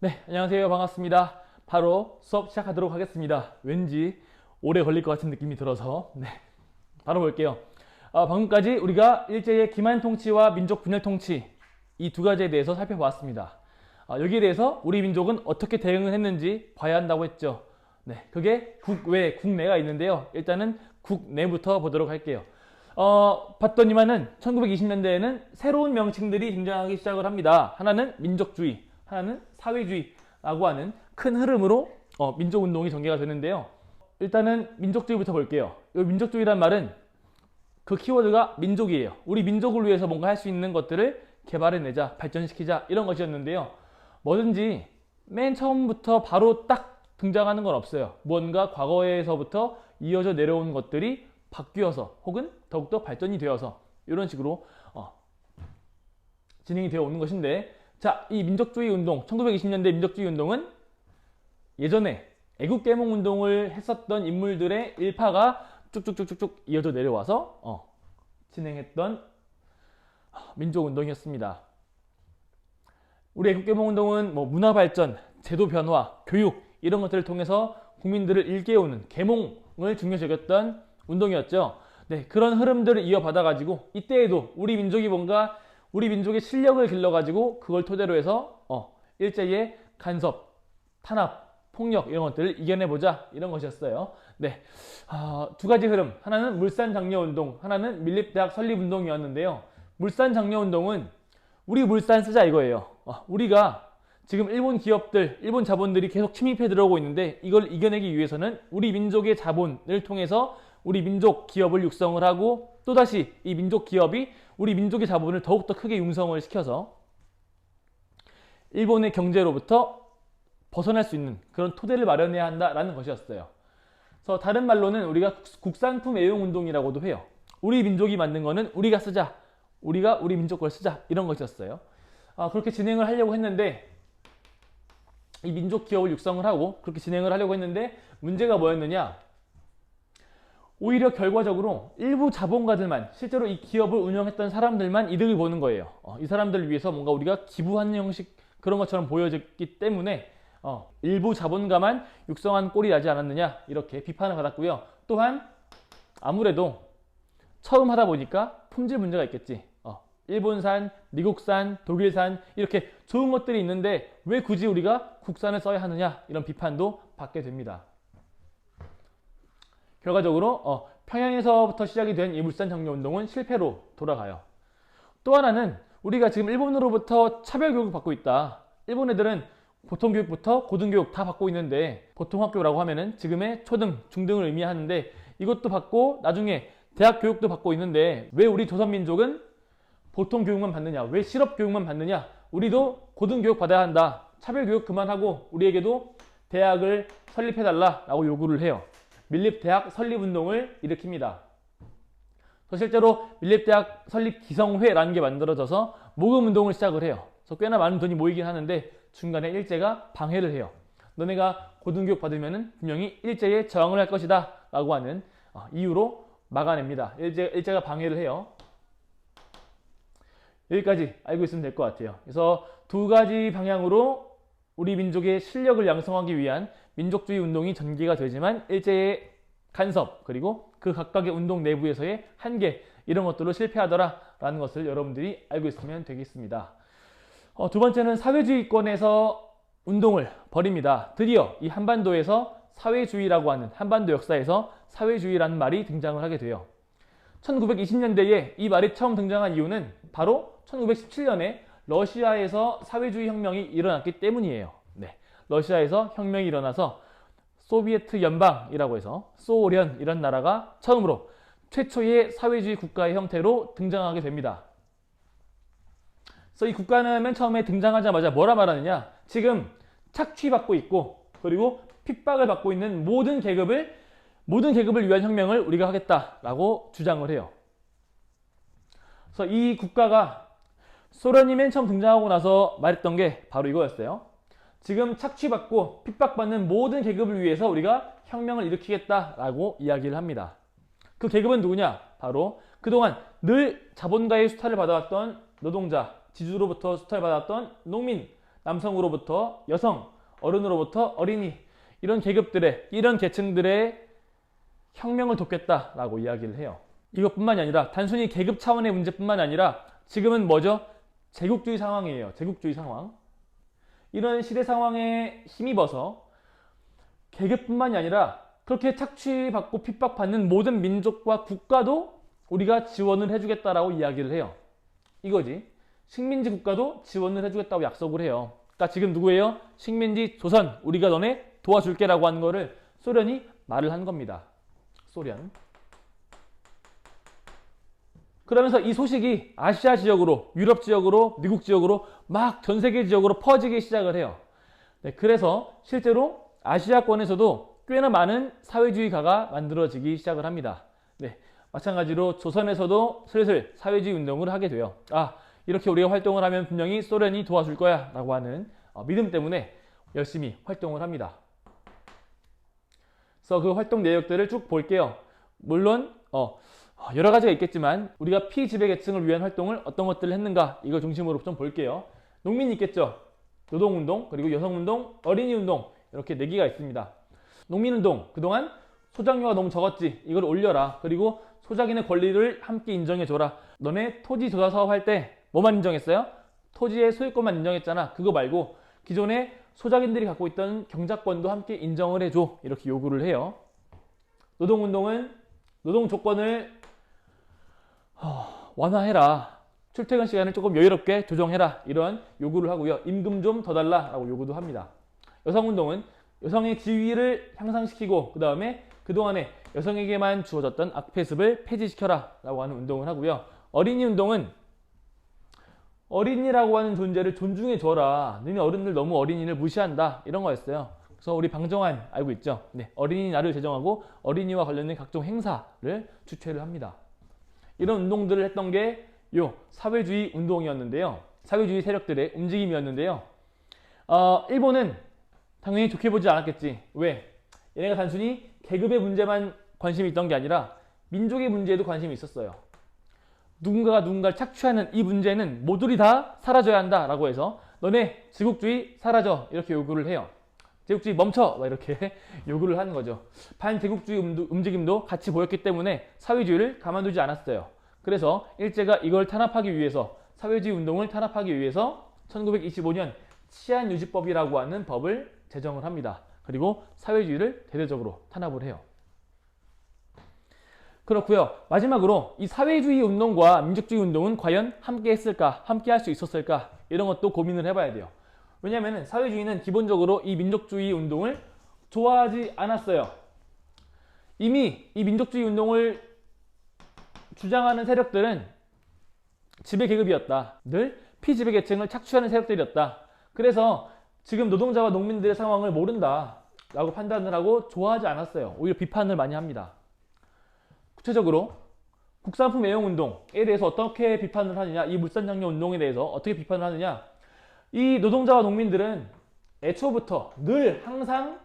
네, 안녕하세요. 반갑습니다. 바로 수업 시작하도록 하겠습니다. 왠지 오래 걸릴 것 같은 느낌이 들어서 바로 볼게요. 방금까지 우리가 일제의 기만 통치와 민족 분열 통치 이 두 가지에 대해서 살펴보았습니다. 여기에 대해서 우리 민족은 어떻게 대응을 했는지 봐야 한다고 했죠. 네, 그게 국외, 국내가 있는데요. 일단은 국내부터 보도록 할게요. 봤더니만은 1920년대에는 새로운 명칭들이 등장하기 시작을 합니다. 하나는 민족주의, 하나는 사회주의라고 하는 큰 흐름으로 민족운동이 전개가 되는데요. 일단은 민족주의부터 볼게요. 이 민족주의란 말은 그 키워드가 민족이에요. 우리 민족을 위해서 뭔가 할 수 있는 것들을 개발해내자, 발전시키자 이런 것이었는데요. 뭐든지 맨 처음부터 바로 딱 등장하는 건 없어요. 뭔가 과거에서부터 이어져 내려온 것들이 바뀌어서 혹은 더욱더 발전이 되어서 이런 식으로 진행이 되어 오는 것인데, 자, 이 민족주의 운동, 1920년대 민족주의 운동은 예전에 애국개몽 운동을 했었던 인물들의 일파가 쭉쭉쭉쭉쭉 이어져 내려와서 진행했던 민족운동이었습니다. 우리 애국개몽 운동은 뭐 문화발전, 제도 변화, 교육 이런 것들을 통해서 국민들을 일깨우는 계몽을 중요시 여겼던 운동이었죠. 네, 그런 흐름들을 이어받아가지고 이때에도 우리 민족이 뭔가 우리 민족의 실력을 길러가지고 그걸 토대로 해서 일제의 간섭, 탄압, 폭력 이런 것들을 이겨내보자 이런 것이었어요. 네, 두 가지 흐름, 하나는 물산장려운동, 하나는 밀립대학 설립운동이었는데요. 물산장려운동은 우리 물산 쓰자 이거예요. 우리가 지금 일본 기업들, 일본 자본들이 계속 침입해 들어오고 있는데 이걸 이겨내기 위해서는 우리 민족의 자본을 통해서 우리 민족 기업을 육성을 하고 또다시 이 민족 기업이 우리 민족의 자본을 더욱더 크게 융성을 시켜서 일본의 경제로부터 벗어날 수 있는 그런 토대를 마련해야 한다라는 것이었어요. 그래서 다른 말로는 우리가 국산품 애용 운동이라고도 해요. 우리 민족이 만든 거는 우리가 쓰자. 우리가 우리 민족 걸 쓰자. 이런 것이었어요. 그렇게 진행을 하려고 했는데 이 민족 기업을 육성을 하고 그렇게 진행을 하려고 했는데 문제가 뭐였느냐? 오히려 결과적으로 일부 자본가들만, 실제로 이 기업을 운영했던 사람들만 이득을 보는 거예요. 이 사람들을 위해서 뭔가 우리가 기부하는 형식 그런 것처럼 보여졌기 때문에 일부 자본가만 육성한 꼴이 나지 않았느냐 이렇게 비판을 받았고요. 또한 아무래도 처음 하다 보니까 품질 문제가 있겠지. 일본산, 미국산, 독일산 이렇게 좋은 것들이 있는데 왜 굳이 우리가 국산을 써야 하느냐 이런 비판도 받게 됩니다. 결과적으로 평양에서부터 시작이 된 이 물산장려운동은 실패로 돌아가요. 또 하나는 우리가 지금 일본으로부터 차별교육을 받고 있다. 일본 애들은 보통교육부터 고등교육 다 받고 있는데 보통학교라고 하면은 지금의 초등, 중등을 의미하는데 이것도 받고 나중에 대학교육도 받고 있는데 왜 우리 조선민족은 보통교육만 받느냐? 왜 실업교육만 받느냐? 우리도 고등교육 받아야 한다. 차별교육 그만하고 우리에게도 대학을 설립해달라라고 요구를 해요. 밀립대학 설립운동을 일으킵니다. 실제로 밀립대학 설립 기성회라는 게 만들어져서 모금운동을 시작을 해요. 그래서 꽤나 많은 돈이 모이긴 하는데 중간에 일제가 방해를 해요. 너네가 고등교육 받으면 분명히 일제에 저항을 할 것이다 라고 하는 이유로 막아냅니다. 일제가 방해를 해요. 여기까지 알고 있으면 될 것 같아요. 그래서 두 가지 방향으로 우리 민족의 실력을 양성하기 위한 민족주의 운동이 전개가 되지만 일제의 간섭 그리고 그 각각의 운동 내부에서의 한계 이런 것들로 실패하더라라는 것을 여러분들이 알고 있으면 되겠습니다. 두 번째는 사회주의권에서 운동을 벌입니다. 드디어 이 한반도에서 사회주의라고 하는 한반도 역사에서 사회주의라는 말이 등장을 하게 돼요. 1920년대에 이 말이 처음 등장한 이유는 바로 1917년에 러시아에서 사회주의 혁명이 일어났기 때문이에요. 네, 러시아에서 혁명이 일어나서 소비에트 연방이라고 해서 소련 이런 나라가 처음으로 최초의 사회주의 국가의 형태로 등장하게 됩니다. 그래서 이 국가는 맨 처음에 등장하자마자 뭐라 말하느냐? 지금 착취받고 있고 그리고 핍박을 받고 있는 모든 계급을 위한 혁명을 우리가 하겠다라고 주장을 해요. 그래서 이 국가가 소련이 맨 처음 등장하고 나서 말했던 게 바로 이거였어요. 지금 착취받고 핍박받는 모든 계급을 위해서 우리가 혁명을 일으키겠다라고 이야기를 합니다. 그 계급은 누구냐? 바로 그동안 늘 자본가의 수탈을 받아왔던 노동자, 지주로부터 수탈을 받았던 농민, 남성으로부터 여성, 어른으로부터 어린이, 이런 계급들의, 이런 계층들의 혁명을 돕겠다라고 이야기를 해요. 이것뿐만이 아니라 단순히 계급 차원의 문제뿐만 아니라 지금은 뭐죠? 제국주의 상황이에요. 제국주의 상황. 이런 시대 상황에 힘입어서 계급뿐만이 아니라 그렇게 착취받고 핍박받는 모든 민족과 국가도 우리가 지원을 해주겠다라고 이야기를 해요. 이거지. 식민지 국가도 지원을 해주겠다고 약속을 해요. 그러니까 지금 누구예요? 식민지 조선, 우리가 너네 도와줄게라고 하는 거를 소련이 말을 한 겁니다. 소련. 그러면서 이 소식이 아시아 지역으로, 유럽 지역으로, 미국 지역으로 막 전 세계 지역으로 퍼지기 시작을 해요. 네, 그래서 실제로 아시아권에서도 꽤나 많은 사회주의가가 만들어지기 시작을 합니다. 네, 마찬가지로 조선에서도 슬슬 사회주의 운동을 하게 돼요. 이렇게 우리가 활동을 하면 분명히 소련이 도와줄 거야 라고 하는 믿음 때문에 열심히 활동을 합니다. 그래서 그 활동 내역들을 쭉 볼게요. 물론 여러 가지가 있겠지만 우리가 피지배계층을 위한 활동을 어떤 것들을 했는가, 이걸 중심으로 좀 볼게요. 농민이 있겠죠. 노동운동, 그리고 여성운동, 어린이운동, 이렇게 4개가 있습니다. 농민운동, 그동안 소작료가 너무 적었지, 이걸 올려라. 그리고 소작인의 권리를 함께 인정해줘라. 너네 토지 조사 사업 할 때 뭐만 인정했어요? 토지의 소유권만 인정했잖아. 그거 말고 기존에 소작인들이 갖고 있던 경작권도 함께 인정을 해줘. 이렇게 요구를 해요. 노동운동은 노동 조건을 완화해라. 출퇴근 시간을 조금 여유롭게 조정해라. 이런 요구를 하고요. 임금 좀 더 달라 라고 요구도 합니다. 여성운동은 여성의 지위를 향상시키고 그 다음에 그동안에 여성에게만 주어졌던 악폐습을 폐지시켜라 라고 하는 운동을 하고요. 어린이운동은 어린이라고 하는 존재를 존중해 줘라. 너네 어른들 너무 어린이를 무시한다. 이런 거였어요. 그래서 우리 방정환 알고 있죠? 네, 어린이날을 제정하고 어린이와 관련된 각종 행사를 주최를 합니다. 이런 운동들을 했던 게 요 사회주의 운동이었는데요. 사회주의 세력들의 움직임이었는데요. 일본은 당연히 좋게 보지 않았겠지. 왜? 얘네가 단순히 계급의 문제만 관심이 있던 게 아니라 민족의 문제에도 관심이 있었어요. 누군가가 누군가를 착취하는 이 문제는 모두리 다 사라져야 한다 라고 해서 너네 제국주의 사라져 이렇게 요구를 해요. 제국주의 멈춰 이렇게 요구를 하는 거죠. 반제국주의 움직임도 같이 보였기 때문에 사회주의를 가만두지 않았어요. 그래서 일제가 이걸 탄압하기 위해서, 사회주의 운동을 탄압하기 위해서 1925년 치안유지법이라고 하는 법을 제정을 합니다. 그리고 사회주의를 대대적으로 탄압을 해요. 그렇고요. 마지막으로 이 사회주의 운동과 민족주의 운동은 과연 함께 했을까? 함께 할 수 있었을까? 이런 것도 고민을 해봐야 돼요. 왜냐하면 사회주의는 기본적으로 이 민족주의 운동을 좋아하지 않았어요. 이미 이 민족주의 운동을 주장하는 세력들은 지배계급이었다. 늘 피지배계층을 착취하는 세력들이었다. 그래서 지금 노동자와 농민들의 상황을 모른다 라고 판단을 하고 좋아하지 않았어요. 오히려 비판을 많이 합니다. 구체적으로 국산품 애용운동에 대해서 어떻게 비판을 하느냐, 이 물산장려 운동에 대해서 어떻게 비판을 하느냐, 이 노동자와 농민들은 애초부터 늘 항상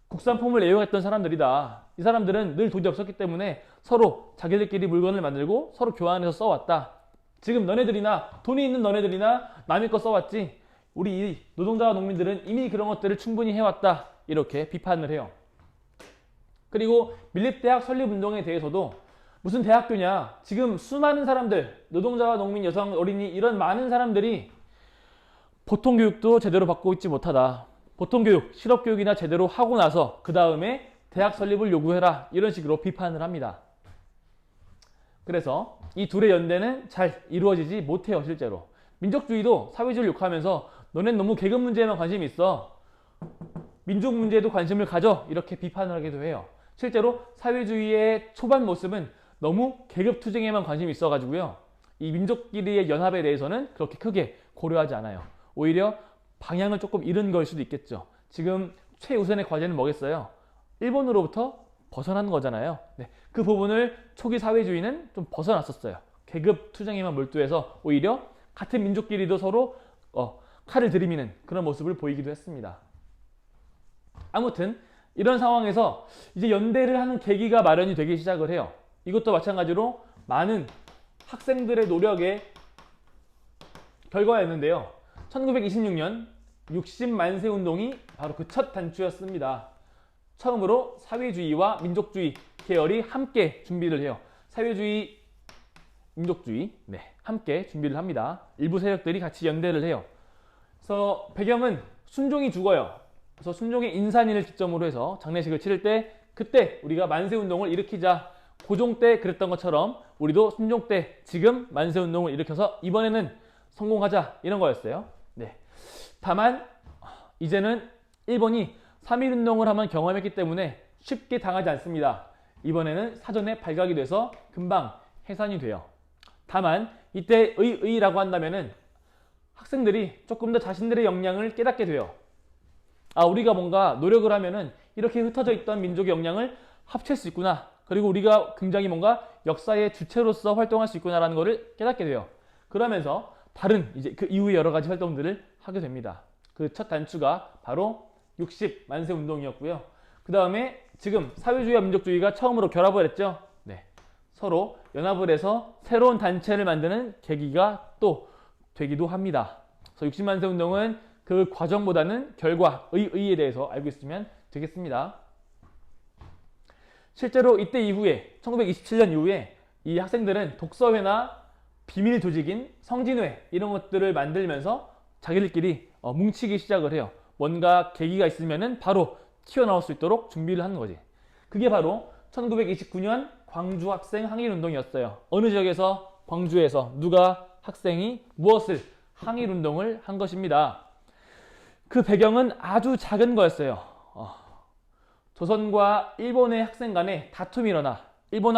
국산품을 애용했던 사람들이다. 이 사람들은 늘 돈이 없었기 때문에 서로 자기들끼리 물건을 만들고 서로 교환해서 써왔다. 지금 너네들이나 돈이 있는 너네들이나 남의 거 써왔지, 우리 이 노동자와 농민들은 이미 그런 것들을 충분히 해왔다. 이렇게 비판을 해요. 그리고 밀립대학 설립운동에 대해서도 무슨 대학교냐, 지금 수많은 사람들, 노동자와 농민, 여성, 어린이 이런 많은 사람들이 보통교육도 제대로 받고 있지 못하다. 보통교육, 실업교육이나 제대로 하고 나서 그 다음에 대학 설립을 요구해라. 이런 식으로 비판을 합니다. 그래서 이 둘의 연대는 잘 이루어지지 못해요. 실제로 민족주의도 사회주의를 욕하면서 너넨 너무 계급 문제에만 관심이 있어, 민족 문제에도 관심을 가져, 이렇게 비판을 하기도 해요. 실제로 사회주의의 초반 모습은 너무 계급 투쟁에만 관심이 있어가지고요, 이 민족끼리의 연합에 대해서는 그렇게 크게 고려하지 않아요. 오히려 방향을 조금 잃은 걸 수도 있겠죠. 지금 최우선의 과제는 뭐겠어요? 일본으로부터 벗어나는 거잖아요. 네, 그 부분을 초기 사회주의는 좀 벗어났었어요. 계급 투쟁에만 몰두해서 오히려 같은 민족끼리도 서로 칼을 들이미는 그런 모습을 보이기도 했습니다. 아무튼 이런 상황에서 이제 연대를 하는 계기가 마련이 되기 시작을 해요. 이것도 마찬가지로 많은 학생들의 노력의 결과였는데요. 1926년 60만세 운동이 바로 그 첫 단추였습니다. 처음으로 사회주의와 민족주의 계열이 함께 준비를 해요. 사회주의, 민족주의, 함께 준비를 합니다. 일부 세력들이 같이 연대를 해요. 그래서 배경은 순종이 죽어요. 그래서 순종의 인산인을 기점으로 해서 장례식을 치를 때 그때 우리가 만세운동을 일으키자. 고종 때 그랬던 것처럼 우리도 순종 때 지금 만세운동을 일으켜서 이번에는 성공하자 이런 거였어요. 다만 이제는 일본이 3.1운동을 한번 경험했기 때문에 쉽게 당하지 않습니다. 이번에는 사전에 발각이 돼서 금방 해산이 돼요. 다만 이때 의라고 한다면은 학생들이 조금 더 자신들의 역량을 깨닫게 돼요. 우리가 뭔가 노력을 하면은 이렇게 흩어져 있던 민족의 역량을 합칠 수 있구나. 그리고 우리가 굉장히 뭔가 역사의 주체로서 활동할 수 있구나라는 것을 깨닫게 돼요. 그러면서 다른 이제 그 이후의 여러 가지 활동들을 하게 됩니다. 그 첫 단추가 바로 60만세 운동이었고요. 그 다음에 지금 사회주의와 민족주의가 처음으로 결합을 했죠. 서로 연합을 해서 새로운 단체를 만드는 계기가 또 되기도 합니다. 그래서 60만세 운동은 그 과정보다는 결과, 의에 대해서 알고 있으면 되겠습니다. 실제로 이때 이후에 1927년 이후에 이 학생들은 독서회나 비밀 조직인 성진회 이런 것들을 만들면서 자기들끼리 뭉치기 시작을 해요. 뭔가 계기가 있으면은 바로 튀어나올 수 있도록 준비를 하는 거지. 그게 바로 1929년 광주 학생 항일운동이었어요. 어느 지역에서? 광주에서 누가 학생이 무엇을 항일운동을 한 것입니다. 그 배경은 아주 작은 거였어요. 조선과 일본의 학생 간에 다툼이 일어나 일본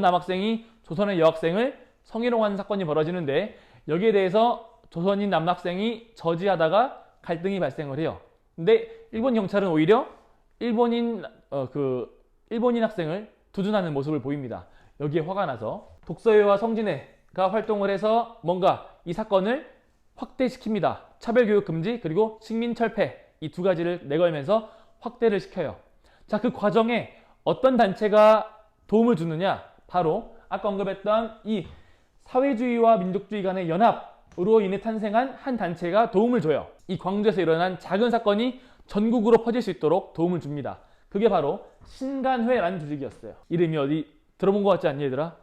남학생이 조선의 여학생을 성희롱한 사건이 벌어지는데 여기에 대해서 조선인 남학생이 저지하다가 갈등이 발생을 해요. 근데 일본 경찰은 오히려 일본인 학생을 두둔하는 모습을 보입니다. 여기에 화가 나서 독서회와 성진회가 활동을 해서 뭔가 이 사건을 확대시킵니다. 차별교육 금지 그리고 식민철폐 이 두 가지를 내걸면서 확대를 시켜요. 자, 그 과정에 어떤 단체가 도움을 주느냐? 바로 아까 언급했던 이 사회주의와 민족주의 간의 연합으로 인해 탄생한 한 단체가 도움을 줘요. 이 광주에서 일어난 작은 사건이 전국으로 퍼질 수 있도록 도움을 줍니다. 그게 바로 신간회라는 조직이었어요. 이름이 어디 들어본 것 같지 않니 얘들아?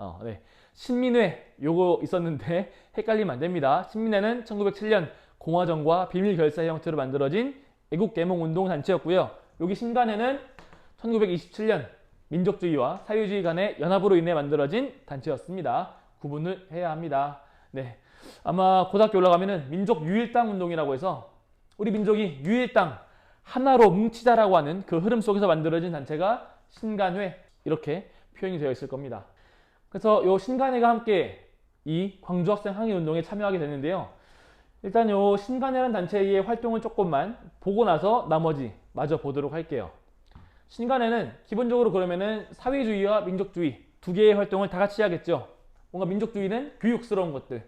신민회 요거 있었는데 헷갈리면 안 됩니다. 신민회는 1907년 공화정과 비밀결사의 형태로 만들어진 애국개몽운동 단체였고요. 여기 신간회는 1927년 민족주의와 사회주의 간의 연합으로 인해 만들어진 단체였습니다. 구분을 해야 합니다. 아마 고등학교 올라가면은 민족 유일당 운동이라고 해서 우리 민족이 유일당 하나로 뭉치자라고 하는 그 흐름 속에서 만들어진 단체가 신간회 이렇게 표현이 되어 있을 겁니다. 그래서 이 신간회가 함께 이 광주학생 항일운동에 참여하게 됐는데요. 일단 이 신간회라는 단체의 활동을 조금만 보고 나서 나머지 마저 보도록 할게요. 신간회는 기본적으로 그러면은 사회주의와 민족주의 두 개의 활동을 다 같이 해야겠죠. 뭔가 민족주의는 교육스러운 것들,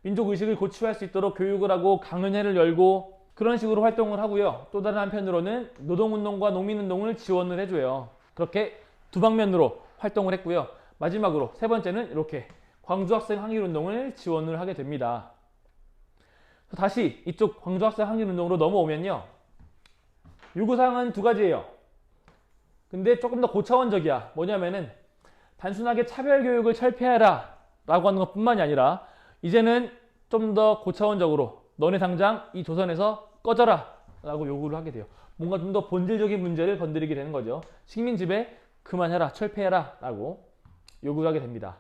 민족의식을 고취할 수 있도록 교육을 하고 강연회를 열고 그런 식으로 활동을 하고요. 또 다른 한편으로는 노동운동과 농민운동을 지원을 해줘요. 그렇게 두 방면으로 활동을 했고요. 마지막으로 세 번째는 이렇게 광주학생 항일운동을 지원을 하게 됩니다. 다시 이쪽 광주학생 항일운동으로 넘어오면요. 요구사항은 두 가지예요. 근데 조금 더 고차원적이야. 뭐냐면은 단순하게 차별교육을 철폐하라 라고 하는 것 뿐만이 아니라 이제는 좀 더 고차원적으로 너네 당장 이 조선에서 꺼져라 라고 요구를 하게 돼요. 뭔가 좀 더 본질적인 문제를 건드리게 되는 거죠. 식민지배 그만해라, 철폐해라 라고 요구를 하게 됩니다.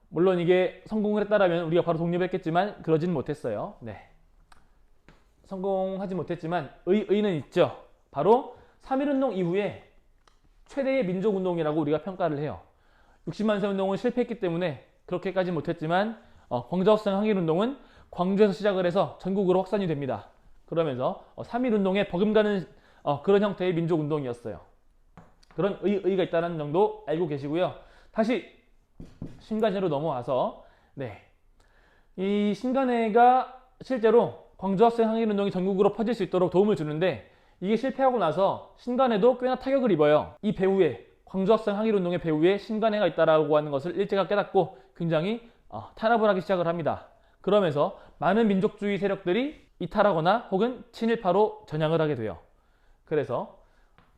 물론 이게 성공을 했다라면 우리가 바로 독립했겠지만 그러진 못했어요. 성공하지 못했지만 의는 있죠. 바로 3.1운동 이후에 최대의 민족운동이라고 우리가 평가를 해요. 60만세 운동은 실패했기 때문에 그렇게까지 못했지만 광주학생 항일운동은 광주에서 시작을 해서 전국으로 확산이 됩니다. 그러면서 3.1운동에 버금가는 그런 형태의 민족운동이었어요. 그런 의의가 있다는 정도 알고 계시고요. 다시 신간회로 넘어와서 이 신간회가 실제로 광주학생 항일운동이 전국으로 퍼질 수 있도록 도움을 주는데 이게 실패하고 나서 신간회도 꽤나 타격을 입어요. 이 배후에 광주학생 항일운동의 배후에 신간회가 있다라고 하는 것을 일제가 깨닫고 굉장히 탄압을 하기 시작을 합니다. 그러면서 많은 민족주의 세력들이 이탈하거나 혹은 친일파로 전향을 하게 돼요. 그래서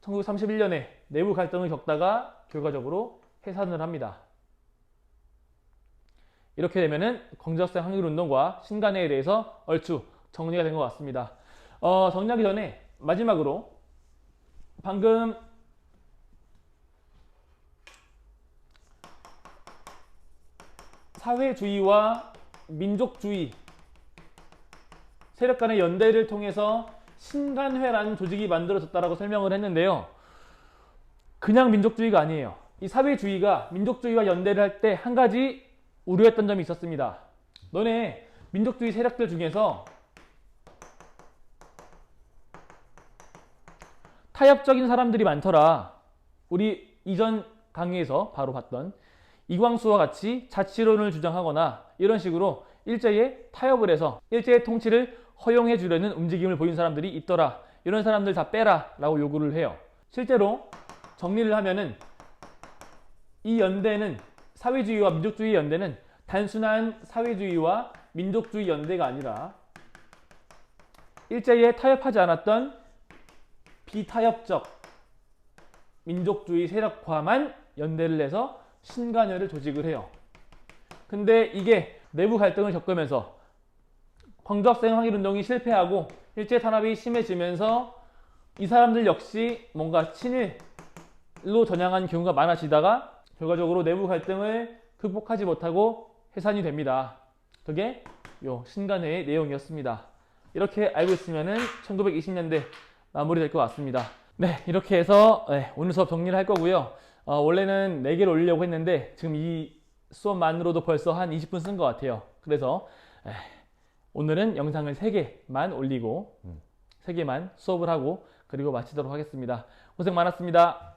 1931년에 내부 갈등을 겪다가 결과적으로 해산을 합니다. 이렇게 되면은 광주학생 항일운동과 신간회에 대해서 얼추 정리가 된 것 같습니다. 정리하기 전에 마지막으로 방금 사회주의와 민족주의 세력 간의 연대를 통해서 신간회라는 조직이 만들어졌다라고 설명을 했는데요. 그냥 민족주의가 아니에요. 이 사회주의가 민족주의와 연대를 할 때 한 가지 우려했던 점이 있었습니다. 너네 민족주의 세력들 중에서 타협적인 사람들이 많더라. 우리 이전 강의에서 바로 봤던 이광수와 같이 자치론을 주장하거나 이런 식으로 일제에 타협을 해서 일제의 통치를 허용해 주려는 움직임을 보인 사람들이 있더라. 이런 사람들 다 빼라 라고 요구를 해요. 실제로 정리를 하면은 이 연대는 사회주의와 민족주의 연대는 단순한 사회주의와 민족주의 연대가 아니라 일제에 타협하지 않았던 비타협적 민족주의 세력과만 연대를 해서 신간회를 조직을 해요. 근데 이게 내부 갈등을 겪으면서 광주학생 항일운동이 실패하고 일제 탄압이 심해지면서 이 사람들 역시 뭔가 친일로 전향한 경우가 많아지다가 결과적으로 내부 갈등을 극복하지 못하고 해산이 됩니다. 그게 요 신간회의 내용이었습니다. 이렇게 알고 있으면은 1920년대 마무리될 것 같습니다. 네, 이렇게 해서 오늘 수업 정리를 할 거고요. 원래는 4개를 올리려고 했는데 지금 이 수업만으로도 벌써 한 20분 쓴 것 같아요. 그래서 오늘은 영상을 3개만 올리고 3개만 수업을 하고 그리고 마치도록 하겠습니다. 고생 많았습니다.